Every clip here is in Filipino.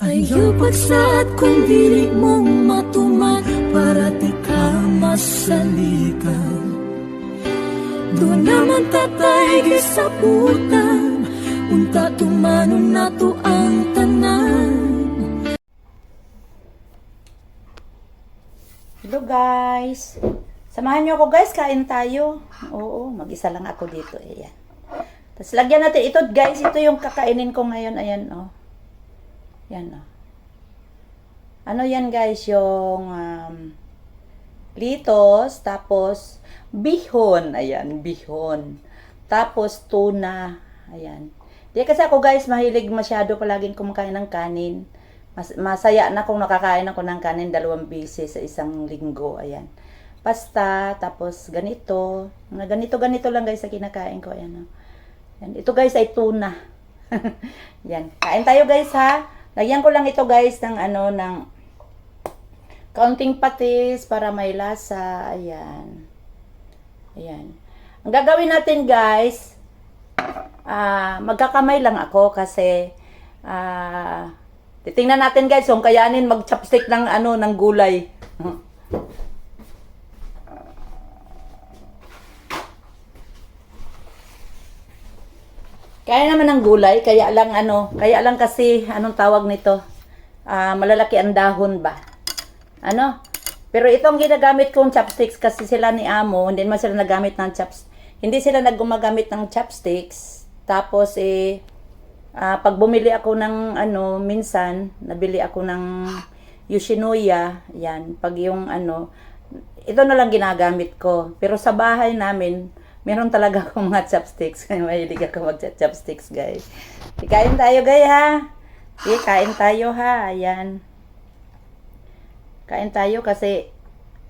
Ayaw pagsaad kung dili mong matuman para di ka masalikan. Doon naman tatay gisabutan, unta tumanon nato ang tanan. Hello guys! Samahan niyo ako guys, kain tayo. Oo, mag-isa lang ako dito. Ayan. Tapos lagyan natin ito guys, ito yung kakainin ko ngayon. Ayan oh. Yan oh. Ano yan guys, yung litos, tapos bihon. Ayan, bihon. Tapos tuna. Ayan. Di kasi ako guys, mahilig masyado palaging kumakain ng kanin. Masaya na kung nakakain ako ng kanin 2 beses sa isang linggo. Ayan. Pasta, tapos ganito. Ganito lang guys sa kinakain ko. Ayan. Ayan. Ito guys ay tuna. Yan. Kain tayo guys ha. Lagyan ko lang ito guys ng ng kaunting patis para may lasa. Ayan. Ayan. Ang gagawin natin guys, magkakamay lang ako kasi titingnan natin guys kung kayanin mag-chopstick ng ng gulay. Kaya naman ng gulay, kaya lang kasi anong tawag nito? Malalaki ang dahon ba? Pero itong ginagamit kong chopsticks kasi sila ni Amo, hindi naman sila nagamit ng hindi sila naggumagamit ng chopsticks. Tapos pag bumili ako ng minsan nabili ako ng Yoshinoya, yan, pag yung ito na lang ginagamit ko. Pero sa bahay namin, meron talaga akong mga chopsticks. Mahilig ako mag-chopsticks, guys. Kain tayo, guys, ha? Kain tayo, ha? Ayan. Kain tayo kasi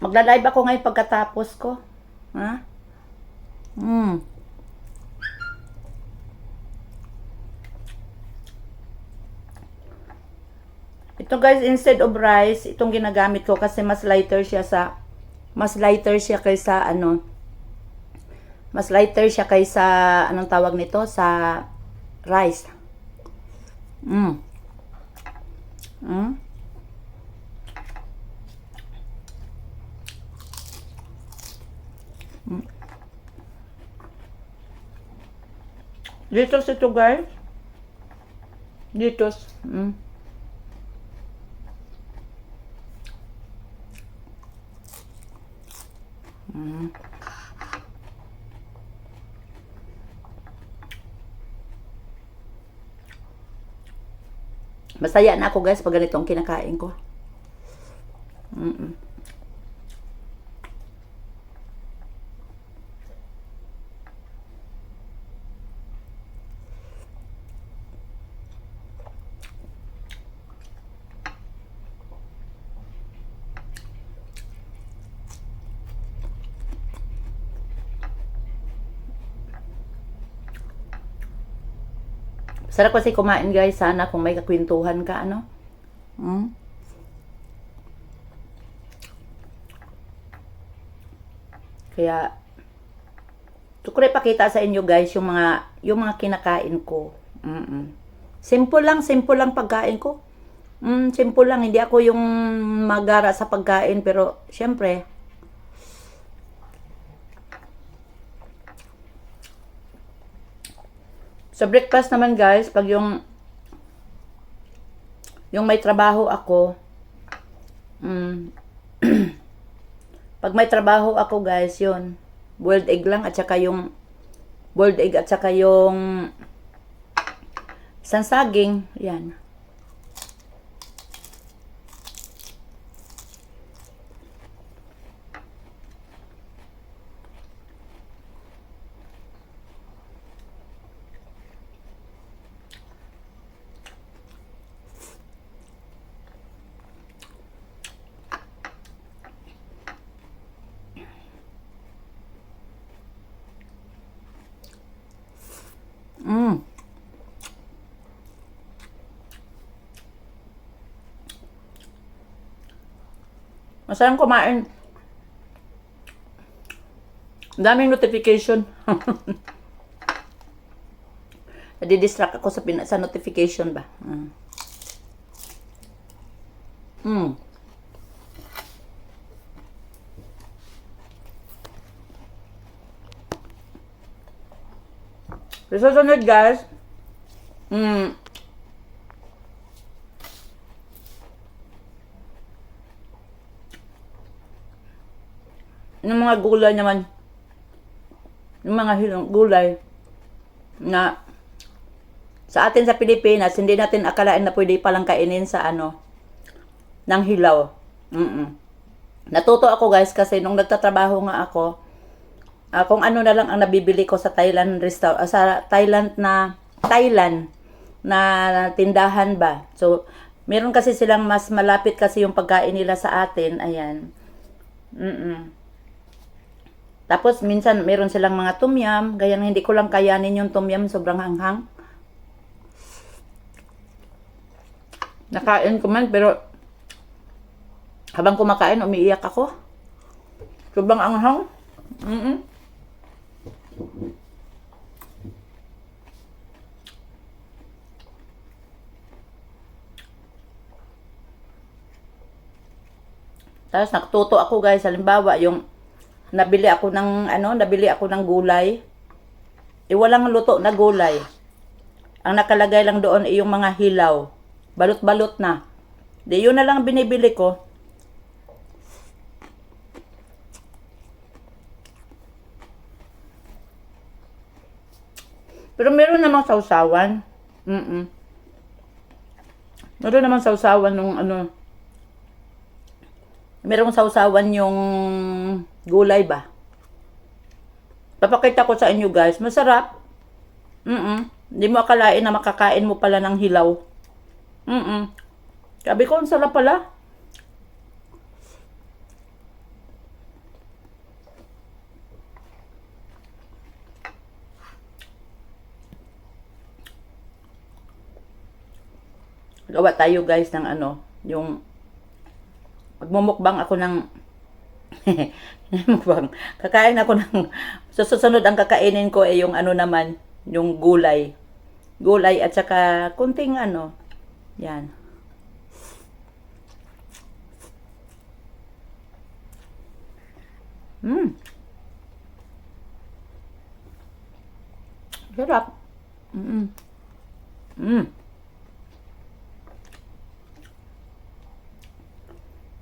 magla-live ako ngayon pagkatapos ko. Ha? Ito, guys, instead of rice, itong ginagamit ko kasi mas lighter siya kaysa anong tawag nito, sa rice. Litos ito guys. Litos. Masaya na ako guys pag ganitong kinakain ko. Sarap kasi kumain guys, sana kung may kakwentuhan ka, Kaya gusto ko rin pakita sa inyo guys yung mga kinakain ko. Simple lang pagkain ko. Simple lang, hindi ako yung magara sa pagkain, pero syempre sa breakfast naman guys, pag yung may trabaho ako, pag may trabaho ako guys, yun, boiled egg lang at saka yung isang saging, yan. Masarap kumain. Ang daming notification. Nadidistract ako sa notification ba. Mm. So, susunod guys, yung mga gulay naman, yung mga gulay na sa atin sa Pilipinas, hindi natin akalain na pwede palang kainin sa ano, ng hilaw. Natuto ako guys kasi nung nagtatrabaho nga ako, kung ano na lang ang nabibili ko sa Thailand sa Thailand na tindahan ba. So, meron kasi silang mas malapit kasi yung pagkain nila sa atin. Ayan. Tapos minsan meron silang mga tumyam, gaya hindi ko lang kayanin yung tumyam, sobrang hanghang. Nakain ko man pero habang kumakain umiiyak ako. Sobrang anghang. Tapos natuto ako guys, halimbawa yung nabili ako ng gulay. Walang luto na gulay. Ang nakalagay lang doon ay yung mga hilaw. Balot-balot na. Di yun na lang binibili ko. Pero meron namang sausawan. Meron namang sausawan nung ano. Merong sausawan yung gulay ba? Papakita ko sa inyo guys. Masarap. Hindi mo akalain na makakain mo pala ng hilaw. Sabi ko, ang sarap pala. Gawa tayo guys ng ano, yung magmumukbang ako ng mukbang. Kakain ako ng susunod ang kakainin ko ay yung ano naman, yung gulay. Gulay at saka kunting ano. Yan. Sarap.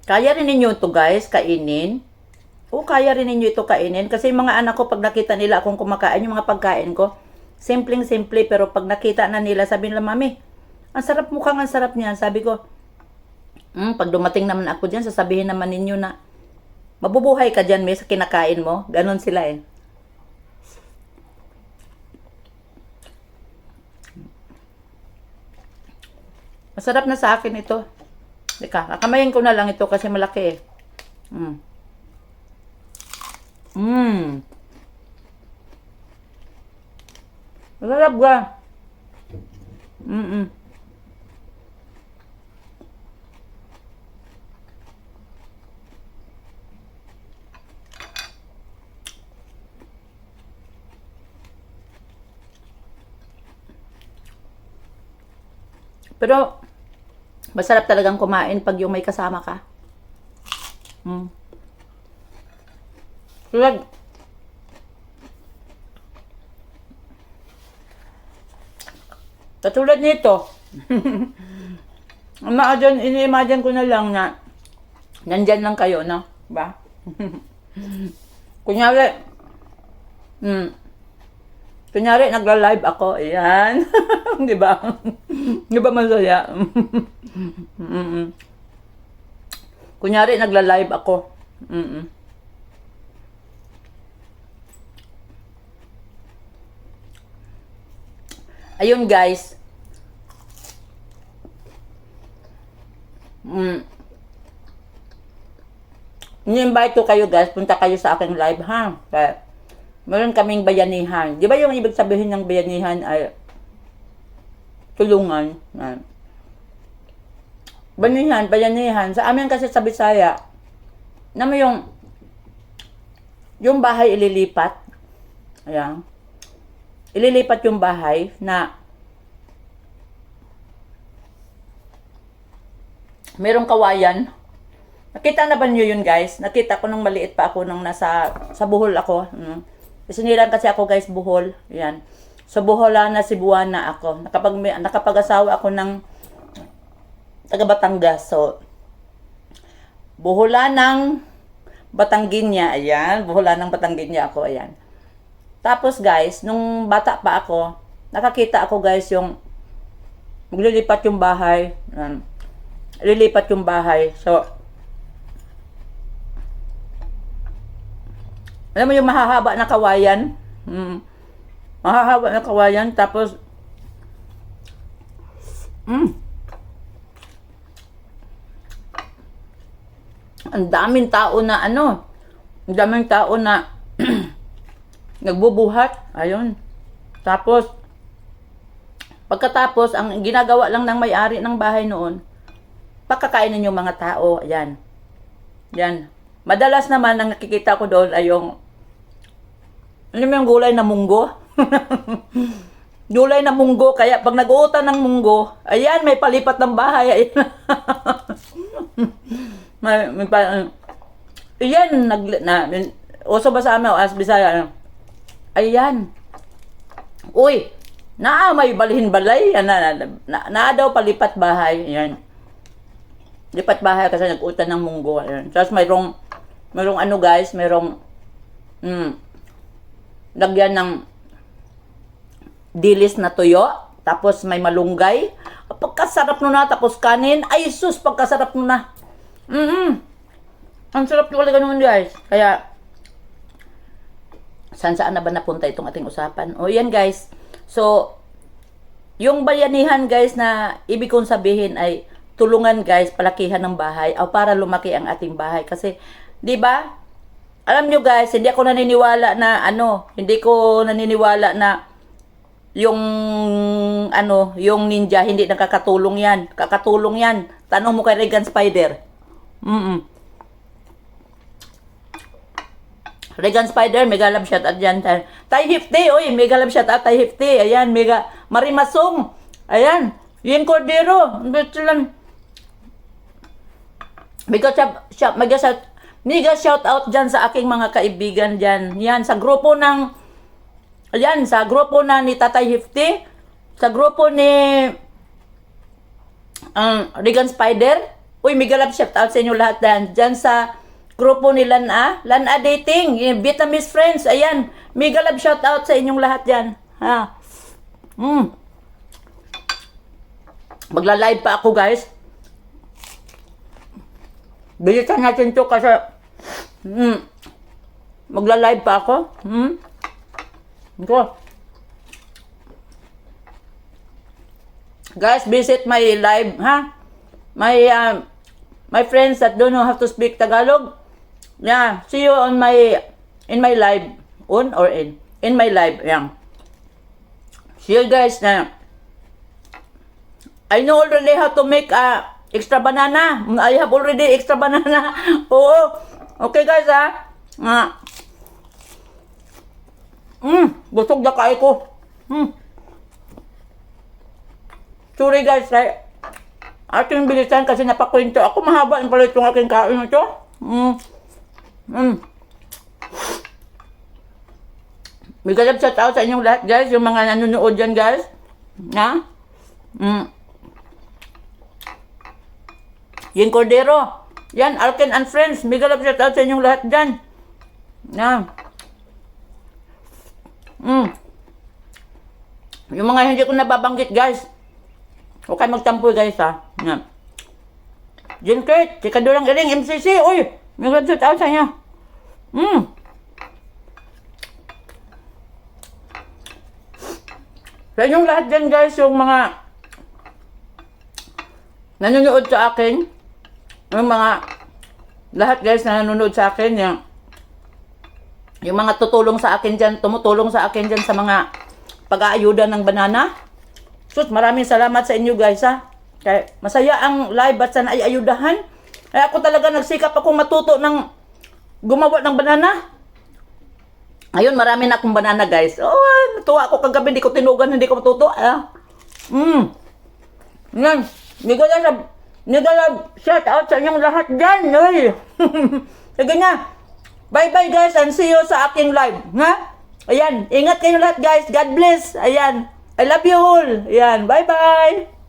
Kaya rin ninyo ito guys, kainin. Kaya rin ninyo ito kainin. Kasi yung mga anak ko, pag nakita nila akong kumakain, yung mga pagkain ko, simpleng-simple, pero pag nakita na nila, sabi nila, Mami, ang sarap, mukhang ang sarap niyan. Sabi ko, pag dumating naman ako dyan, sasabihin naman ninyo na, mabubuhay ka dyan, may sa kinakain mo. Ganon sila eh. Masarap na sa akin ito. Teka, kakamayin ko na lang ito kasi malaki eh. Masarap ga. Pero masarap talagang kumain pag yung may kasama ka. Tulad, katulad nito. Ini-imagine ko na lang na nandyan lang kayo, no? Ba? Kunyari, nagla-live ako. Ayan. Di ba? Di ba masaya? Kunyari, nagla-live ako. Ayun guys. Ni-invite ko kayo guys. Punta kayo sa aking live ha. Kaya, meron kaming bayanihan. Di ba yung ibig sabihin ng bayanihan ay tulungan? Bayanihan. Sa amin kasi sa Bisaya, na mo yung bahay ililipat. Ayan. Ililipat yung bahay na merong kawayan. Nakita na ba niyo yun, guys? Nakita ko nung maliit pa ako nung sa Bohol ako. Isinilan kasi ako, guys, Bohol. Yan. So, Boholana, Cebuana ako. Nakapag-asawa ako ng taga Batangas. So, Boholanang Batangginya. Ayan. Boholanang Batangginya ako. Ayan. Tapos, guys, nung bata pa ako, nakakita ako, guys, yung maglilipat yung bahay. Lilipat yung bahay. So, alam mo yung mahahaba na kawayan? Mahahaba na kawayan. Tapos, ang daming tao na ang daming tao na nagbubuhat. Ayun. Tapos, pagkatapos, ang ginagawa lang ng may-ari ng bahay noon, pagkakainin yung mga tao. Ayan. Yan. Madalas naman, ang nakikita ko doon ay yung gulay na munggo. Gulay na munggo. Kaya pag nag-uutan ng munggo, ayan, may palipat ng bahay. Ayan. Uso ba sa amin, as Bisaya, ayan. Uy, may balihin balay. Daw palipat bahay. Ayan. Lipat bahay kasi nag-utan ng munggo. Ayan. Tapos mayroong guys, mayroong lagyan ng dilis na tuyo. Tapos may malunggay. Pagkasarap nun na. Tapos kanin. Ay sus, pagkasarap nun na. Ang sarap talaga naman, guys. Kaya, saan na ba napunta itong ating usapan? O yan, guys. So, yung bayanihan, guys, na ibig kong sabihin ay tulungan, guys, palakihan ng bahay o para lumaki ang ating bahay. Kasi, di ba? Alam nyo, guys, hindi ko naniniwala na yung yung ninja hindi nakakatulong yan. Kakatulong yan. Tanong mo kay Regan Spider. Regan Spider, mega love shot at dyan. Tay Hifty, oy, mega love shot at Tay Hifty. Ayan, mega. Marimasong. Ayan. Yen Cordero. Mega shout out dyan sa aking mga kaibigan dyan. Yan, sa grupo ni Tatay Hifty, sa grupo ni Regan Spider. Uy, mega love shout out sa inyo lahat dyan sa grupo ni Lana Dating, Vietnamese friends. Ayan, mega love shout out sa inyong lahat dyan. Ha. Magla-live pa ako, guys. Bilisan natin to kasi magla-live pa ako. Guys, visit my live, ha? My friends that don't know how to speak Tagalog. Yeah, see you in my live. In my live, yeah. See you guys na. I know already how to make extra banana. I have already extra banana. Oo. Okay, guys, ha? Busog na kain ko. Sorry, guys, ating bilisan kasi napakwento ako. Mahaba yung pala itong aking kain ito. May galap shout out sa inyong lahat, guys. Yung mga nanonood dyan, guys. Yen Cordero. Yan, Alken and Friends. May galap shout out sa inyong lahat dyan. Yung mga hindi ko nababanggit, guys. Huwag kayo magtampo, guys, ha. Jen Kurt, si Kadurang Iring, MCC. Uy, may galap shout out sa inyo. Sa inyong lahat dyan, guys, yung mga nanonood sa akin, yung mga lahat, guys, na nanonood sa akin, yung mga tutulong sa akin dyan, tumutulong sa akin dyan sa mga pag-aayuda ng banana. Sus, maraming salamat sa inyo, guys, ha. Kaya masaya ang live at sana ay ayudahan. Kaya ako talaga nagsikap akong matuto ng gumawa ng banana. Ayun, marami na akong banana, guys. Natuwa ako kagabi, hindi ko tinugan, hindi ko matuto. Yan. Hindi ko lang Nagala, shout out sa inyong lahat dyan, oy. Sige na. Bye-bye guys and see you sa aking live. Ha? Ayan, ingat kayo lahat guys. God bless. Ayan. I love you all. Ayan, bye-bye.